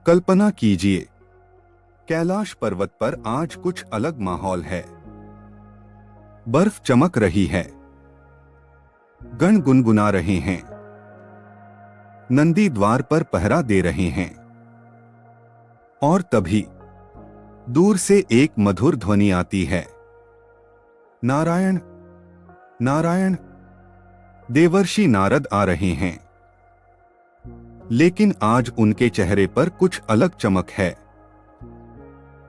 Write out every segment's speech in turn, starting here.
कल्पना कीजिए, कैलाश पर्वत पर आज कुछ अलग माहौल है। बर्फ चमक रही है, गण गुनगुना रहे हैं, नंदी द्वार पर पहरा दे रहे हैं। और तभी दूर से एक मधुर ध्वनि आती है, नारायण नारायण। देवर्षि नारद आ रहे हैं, लेकिन आज उनके चेहरे पर कुछ अलग चमक है।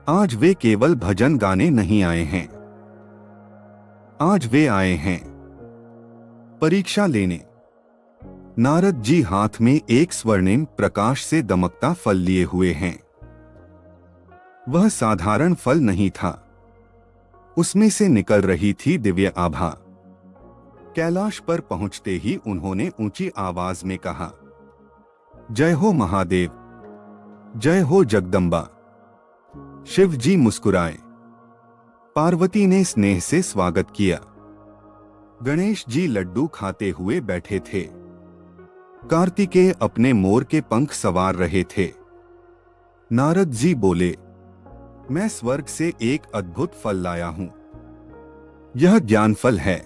आज वे केवल भजन गाने नहीं आए हैं, आज वे आए हैं परीक्षा लेने। नारद जी हाथ में एक स्वर्णिम प्रकाश से दमकता फल लिए हुए हैं। वह साधारण फल नहीं था, उसमें से निकल रही थी दिव्य आभा। कैलाश पर पहुंचते ही उन्होंने ऊंची आवाज में कहा, जय हो महादेव, जय हो जगदम्बा। शिव जी मुस्कुराए, पार्वती ने स्नेह से स्वागत किया। गणेश जी लड्डू खाते हुए बैठे थे। कार्तिकेय अपने मोर के पंख संवार रहे थे। नारद जी बोले, मैं स्वर्ग से एक अद्भुत फल लाया हूं। यह ज्ञान फल है।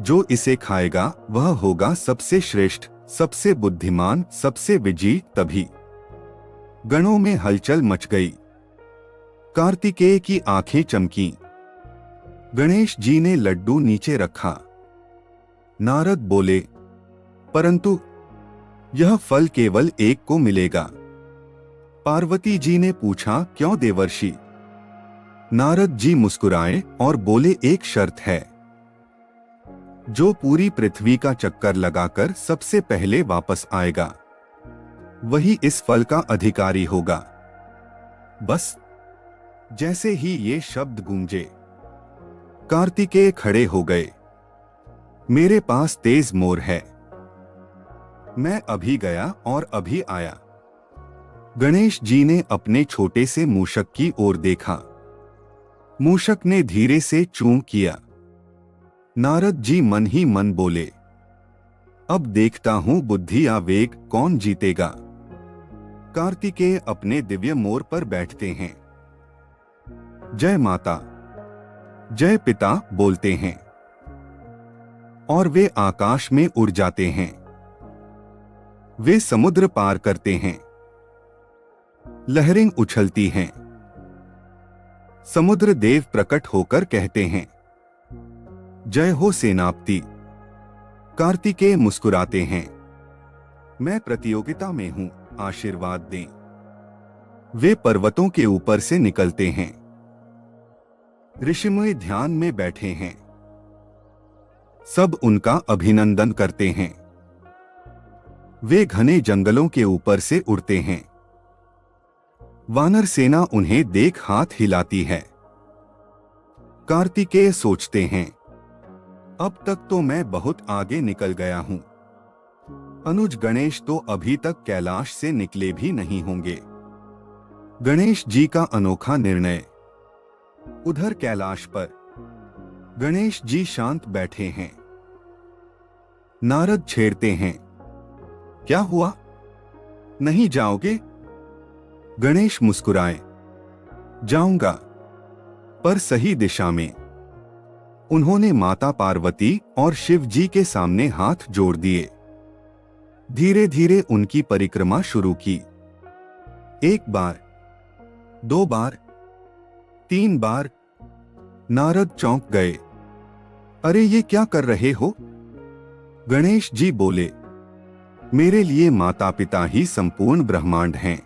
जो इसे खाएगा वह होगा सबसे श्रेष्ठ, सबसे बुद्धिमान, सबसे विजयी। तभी गणों में हलचल मच गई। कार्तिकेय की आंखें चमकीं। गणेश जी ने लड्डू नीचे रखा। नारद बोले, परंतु यह फल केवल एक को मिलेगा। पार्वती जी ने पूछा, क्यों देवर्षि? नारद जी मुस्कुराए और बोले, एक शर्त है। जो पूरी पृथ्वी का चक्कर लगाकर सबसे पहले वापस आएगा, वही इस फल का अधिकारी होगा। बस जैसे ही ये शब्द गूंजे, कार्तिकेय खड़े हो गए। मेरे पास तेज मोर है, मैं अभी गया और अभी आया। गणेश जी ने अपने छोटे से मूषक की ओर देखा। मूषक ने धीरे से चूं किया। नारद जी मन ही मन बोले, अब देखता हूं बुद्धि या वेग कौन जीतेगा। कार्तिकेय अपने दिव्य मोर पर बैठते हैं। जय माता, जय पिता बोलते हैं और वे आकाश में उड़ जाते हैं। वे समुद्र पार करते हैं। लहरें उछलती हैं। समुद्र देव प्रकट होकर कहते हैं, जय हो सेनापति। कार्तिकेय मुस्कुराते हैं, मैं प्रतियोगिता में हूं, आशीर्वाद दें। वे पर्वतों के ऊपर से निकलते हैं। ऋषिमुनि ध्यान में बैठे हैं। सब उनका अभिनंदन करते हैं। वे घने जंगलों के ऊपर से उड़ते हैं। वानर सेना उन्हें देख हाथ हिलाती है। कार्तिकेय सोचते हैं, अब तक तो मैं बहुत आगे निकल गया हूं। अनुज गणेश तो अभी तक कैलाश से निकले भी नहीं होंगे। गणेश जी का अनोखा निर्णय। उधर कैलाश पर गणेश जी शांत बैठे हैं। नारद छेड़ते हैं, क्या हुआ, नहीं जाओगे? गणेश मुस्कुराए, जाऊंगा, पर सही दिशा में। उन्होंने माता पार्वती और शिव जी के सामने हाथ जोड़ दिए। धीरे धीरे उनकी परिक्रमा शुरू की। एक बार, दो बार, तीन बार। नारद चौंक गए, अरे ये क्या कर रहे हो? गणेश जी बोले, मेरे लिए माता पिता ही संपूर्ण ब्रह्मांड हैं।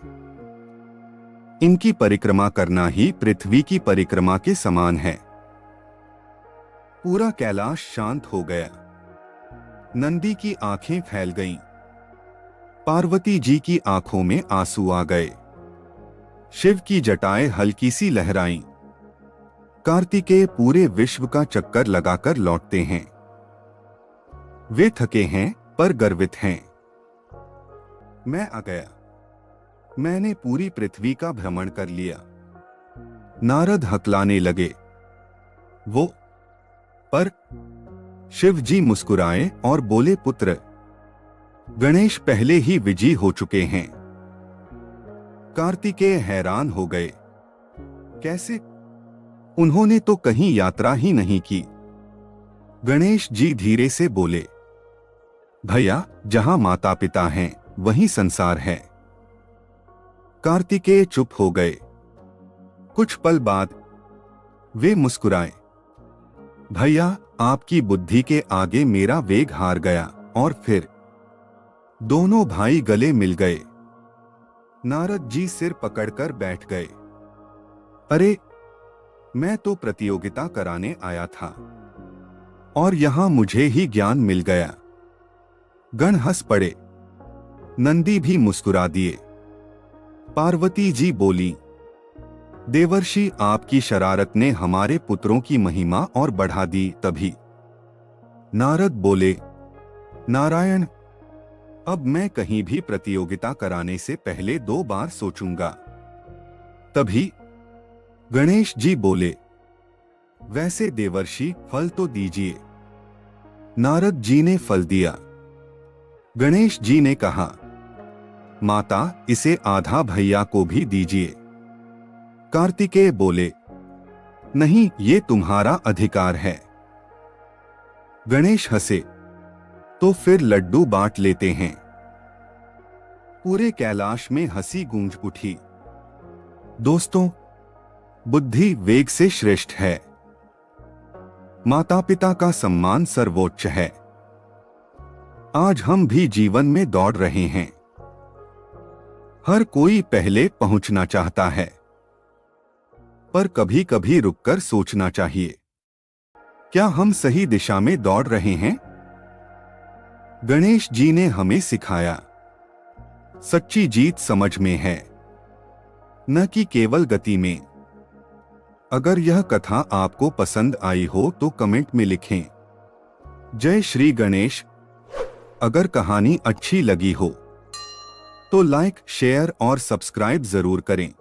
इनकी परिक्रमा करना ही पृथ्वी की परिक्रमा के समान है। पूरा कैलाश शांत हो गया। नंदी की आंखें फैल गईं। पार्वती जी की आंखों में आंसू आ गए। शिव की जटाएं हल्की सी लहराईं। कार्तिकेय पूरे विश्व का चक्कर लगाकर लौटते हैं। वे थके हैं पर गर्वित हैं। मैं आ गया, मैंने पूरी पृथ्वी का भ्रमण कर लिया। नारद हकलाने लगे, वो पर शिव जी मुस्कुराए और बोले, पुत्र, गणेश पहले ही विजयी हो चुके हैं। कार्तिकेय हैरान हो गए। कैसे? उन्होंने तो कहीं यात्रा ही नहीं की। गणेश जी धीरे से बोले, भैया, जहां माता पिता हैं वहीं संसार है। कार्तिकेय चुप हो गए। कुछ पल बाद वे मुस्कुराए। भैया, आपकी बुद्धि के आगे मेरा वेग हार गया। और फिर दोनों भाई गले मिल गए। नारद जी सिर पकड़कर बैठ गए। अरे, मैं तो प्रतियोगिता कराने आया था और यहां मुझे ही ज्ञान मिल गया। गण हंस पड़े। नंदी भी मुस्कुरा दिए। पार्वती जी बोली, देवर्षि, आपकी शरारत ने हमारे पुत्रों की महिमा और बढ़ा दी। तभी नारद बोले, नारायण, अब मैं कहीं भी प्रतियोगिता कराने से पहले 2 बार सोचूंगा। तभी गणेश जी बोले, वैसे देवर्षि, फल तो दीजिए। नारद जी ने फल दिया। गणेश जी ने कहा, माता, इसे आधा भैया को भी दीजिए। कार्तिकेय बोले, नहीं, ये तुम्हारा अधिकार है। गणेश हंसे, तो फिर लड्डू बांट लेते हैं। पूरे कैलाश में हंसी गूंज उठी। दोस्तों, बुद्धि वेग से श्रेष्ठ है। माता पिता का सम्मान सर्वोच्च है। आज हम भी जीवन में दौड़ रहे हैं। हर कोई पहले पहुंचना चाहता है, पर कभी कभी रुककर सोचना चाहिए, क्या हम सही दिशा में दौड़ रहे हैं? गणेश जी ने हमें सिखाया, सच्ची जीत समझ में है, न कि केवल गति में। अगर यह कथा आपको पसंद आई हो तो कमेंट में लिखें, जय श्री गणेश। अगर कहानी अच्छी लगी हो तो लाइक, शेयर और सब्सक्राइब जरूर करें।